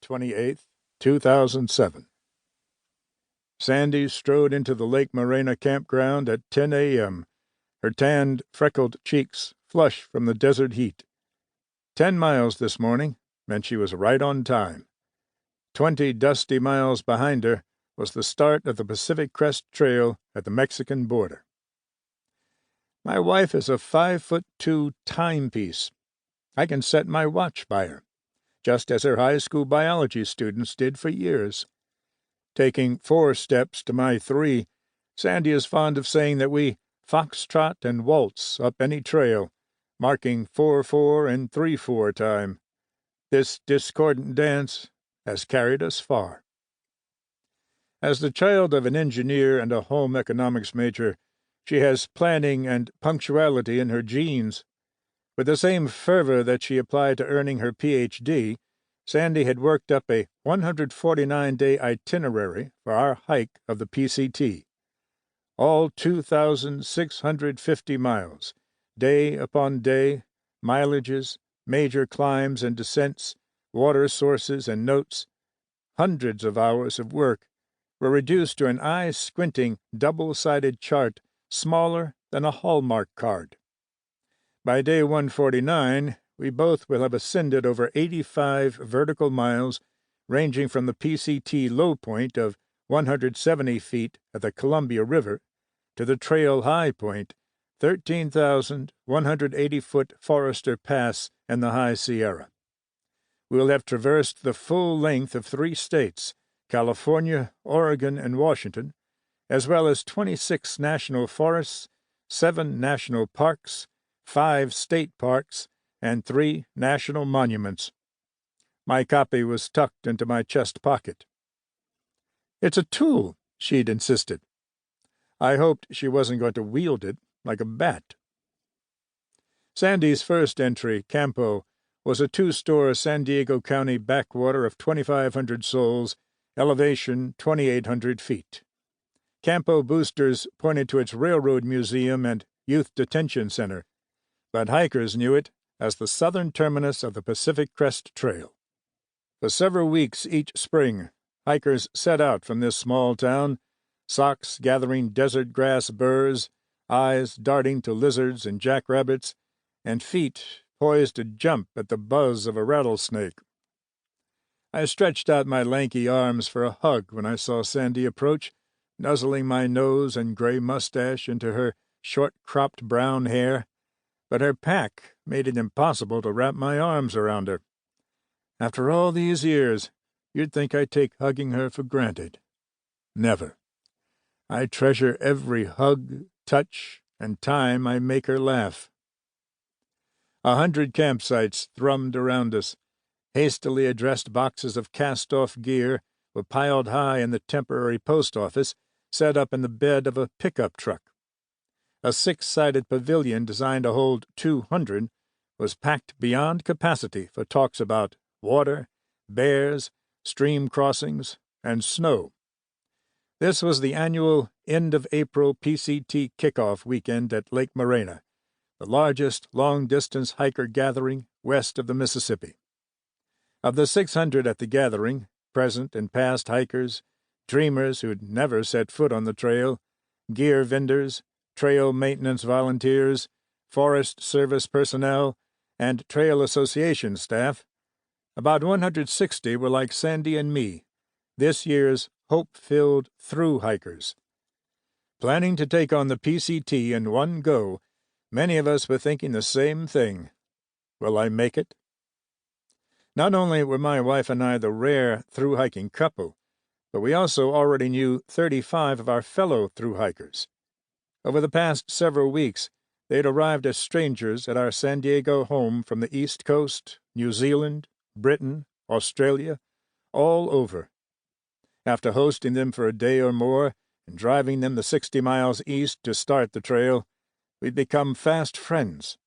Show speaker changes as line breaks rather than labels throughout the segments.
28th, 2007. Sandy strode into the Lake Morena campground at 10 a.m., her tanned, freckled cheeks flush from the desert heat. 10 miles this morning meant she was right on time. 20 dusty miles behind her was the start of the Pacific Crest Trail at the Mexican border. My wife is a 5'2" timepiece. I can set my watch by her, just as her high school biology students did for years. Taking 4 steps to my 3, Sandy is fond of saying that we foxtrot and waltz up any trail, marking 4-4 and 3-4 time. This discordant dance has carried us far. As the child of an engineer and a home economics major, she has planning and punctuality in her genes. With the same fervor that she applied to earning her Ph.D., Sandy had worked up a 149-day itinerary for our hike of the PCT. All 2,650 miles, day upon day, mileages, major climbs and descents, water sources and notes, hundreds of hours of work, were reduced to an eye-squinting, double-sided chart smaller than a Hallmark card. By day 149, we both will have ascended over 85 vertical miles, ranging from the PCT low point of 170 feet at the Columbia River to the trail high point, 13,180-foot Forester Pass in the High Sierra. We will have traversed the full length of 3 states, California, Oregon, and Washington, as well as 26 national forests, 7 national parks, 5 state parks, and 3 national monuments. My copy was tucked into my chest pocket. "It's a tool," she'd insisted. I hoped she wasn't going to wield it like a bat. Sandy's first entry, Campo, was a 2-store San Diego County backwater of 2,500 souls, elevation 2,800 feet. Campo boosters pointed to its railroad museum and youth detention center, but hikers knew it as the southern terminus of the Pacific Crest Trail. For several weeks each spring, hikers set out from this small town, socks gathering desert grass burrs, eyes darting to lizards and jackrabbits, and feet poised to jump at the buzz of a rattlesnake. I stretched out my lanky arms for a hug when I saw Sandy approach, nuzzling my nose and gray mustache into her short-cropped brown hair, but her pack made it impossible to wrap my arms around her. After all these years, you'd think I take hugging her for granted. Never. I treasure every hug, touch, and time I make her laugh. 100 campsites thrummed around us. Hastily addressed boxes of cast-off gear were piled high in the temporary post office, set up in the bed of a pickup truck. A 6-sided pavilion designed to hold 200 was packed beyond capacity for talks about water, bears, stream crossings, and snow. This was the annual end-of-April PCT kickoff weekend at Lake Morena, the largest long-distance hiker gathering west of the Mississippi. Of the 600 at the gathering, present and past hikers, dreamers who'd never set foot on the trail, gear vendors, trail maintenance volunteers, Forest Service personnel, and Trail Association staff, about 160 were like Sandy and me, this year's hope-filled thru hikers. Planning to take on the PCT in one go, many of us were thinking the same thing. Will I make it? Not only were my wife and I the rare thru-hiking couple, but we also already knew 35 of our fellow thru-hikers. Over the past several weeks, they had arrived as strangers at our San Diego home from the East Coast, New Zealand, Britain, Australia, all over. After hosting them for a day or more and driving them the 60 miles east to start the trail, we'd become fast friends.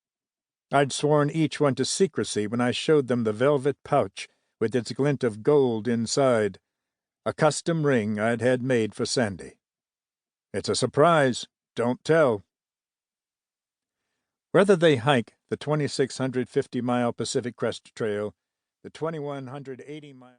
I'd sworn each one to secrecy when I showed them the velvet pouch with its glint of gold inside, a custom ring I'd had made for Sandy. It's a surprise, don't tell. Whether they hike the 2,650-mile Pacific Crest Trail, the 2,180-mile